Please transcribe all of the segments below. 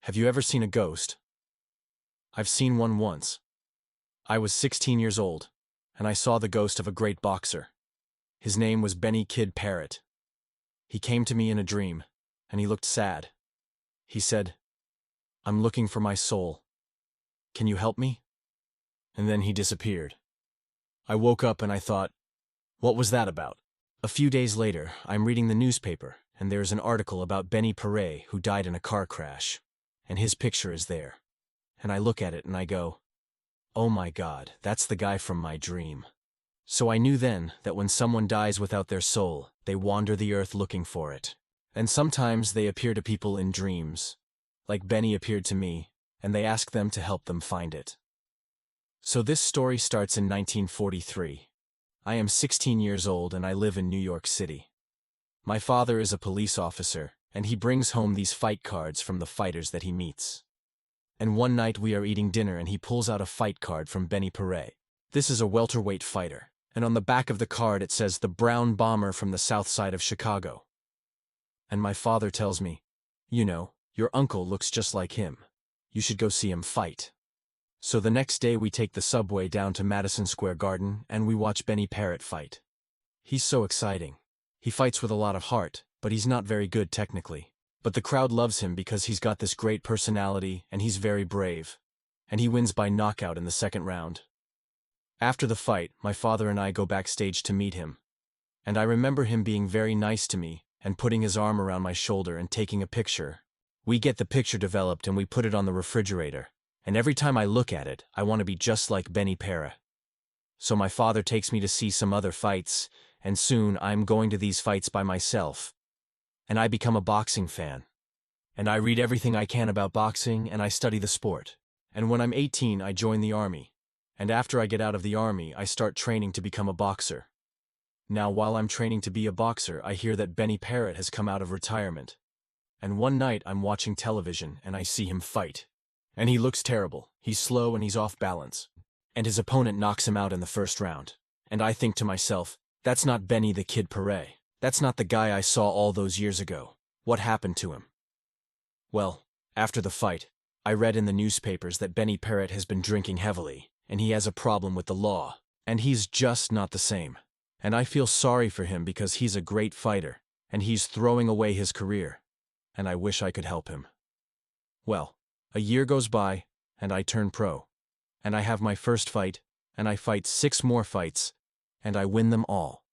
Have you ever seen a ghost? I've seen one once. I was 16 years old, and I saw the ghost of a great boxer. His name was Benny Kid Parrott. He came to me in a dream, and he looked sad. He said, "I'm looking for my soul. Can you help me?" And then he disappeared. I woke up and I thought, what was that about? A few days later, I'm reading the newspaper, and there's an article about Benny Parrott who died in a car crash, and his picture is there. And I look at it and I go, oh my God, that's the guy from my dream. So I knew then that when someone dies without their soul, they wander the earth looking for it. And sometimes they appear to people in dreams, like Benny appeared to me, and they ask them to help them find it. So this story starts in 1943. I am 16 years old and I live in New York City. My father is a police officer, and he brings home these fight cards from the fighters that he meets. And one night we are eating dinner and he pulls out a fight card from Benny Parrott. This is a welterweight fighter, and on the back of the card it says the Brown Bomber from the south side of Chicago. And my father tells me, you know, your uncle looks just like him. You should go see him fight. So the next day we take the subway down to Madison Square Garden and we watch Benny Parrott fight. He's so exciting. He fights with a lot of heart, but he's not very good technically. But the crowd loves him because he's got this great personality and he's very brave. And he wins by knockout in the second round. After the fight, my father and I go backstage to meet him. And I remember him being very nice to me and putting his arm around my shoulder and taking a picture. We get the picture developed and we put it on the refrigerator. And every time I look at it, I want to be just like Benny Parrott. So my father takes me to see some other fights, and soon I'm going to these fights by myself. And I become a boxing fan. And I read everything I can about boxing and I study the sport. And when I'm 18, I join the army. And after I get out of the army, I start training to become a boxer. Now while I'm training to be a boxer, I hear that Benny Parrott has come out of retirement. And one night I'm watching television and I see him fight. And he looks terrible. He's slow and he's off balance. And his opponent knocks him out in the first round. And I think to myself, that's not Benny the Kid Parrott. That's not the guy I saw all those years ago. What happened to him? Well, after the fight, I read in the newspapers that Benny Parrott has been drinking heavily, and he has a problem with the law, and he's just not the same. And I feel sorry for him because he's a great fighter, and he's throwing away his career, and I wish I could help him. Well, a year goes by, and I turn pro, and I have my first fight, and I fight 6 more fights, and I win them all.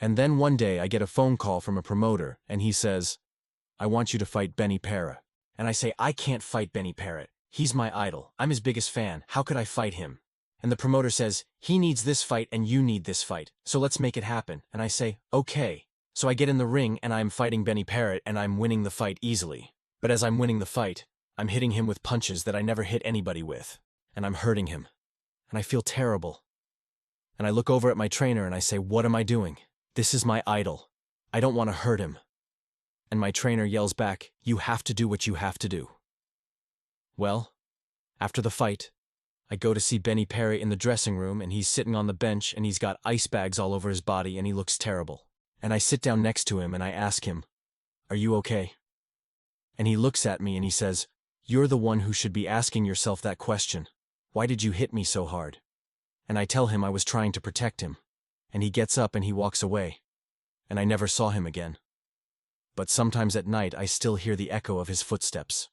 And then one day I get a phone call from a promoter, and he says, I want you to fight Benny Parrott. And I say, I can't fight Benny Parrott. He's my idol. I'm his biggest fan. How could I fight him? And the promoter says, he needs this fight and you need this fight, so let's make it happen. And I say, okay. So I get in the ring and I'm fighting Benny Parrott and I'm winning the fight easily. But as I'm winning the fight, I'm hitting him with punches that I never hit anybody with. And I'm hurting him. And I feel terrible. And I look over at my trainer and I say, what am I doing? This is my idol. I don't want to hurt him. And my trainer yells back, you have to do what you have to do. Well, after the fight, I go to see Benny Parrott in the dressing room and he's sitting on the bench and he's got ice bags all over his body and he looks terrible. And I sit down next to him and I ask him, are you okay? And he looks at me and he says, you're the one who should be asking yourself that question. Why did you hit me so hard? And I tell him I was trying to protect him. And he gets up and he walks away. And I never saw him again. But sometimes at night I still hear the echo of his footsteps.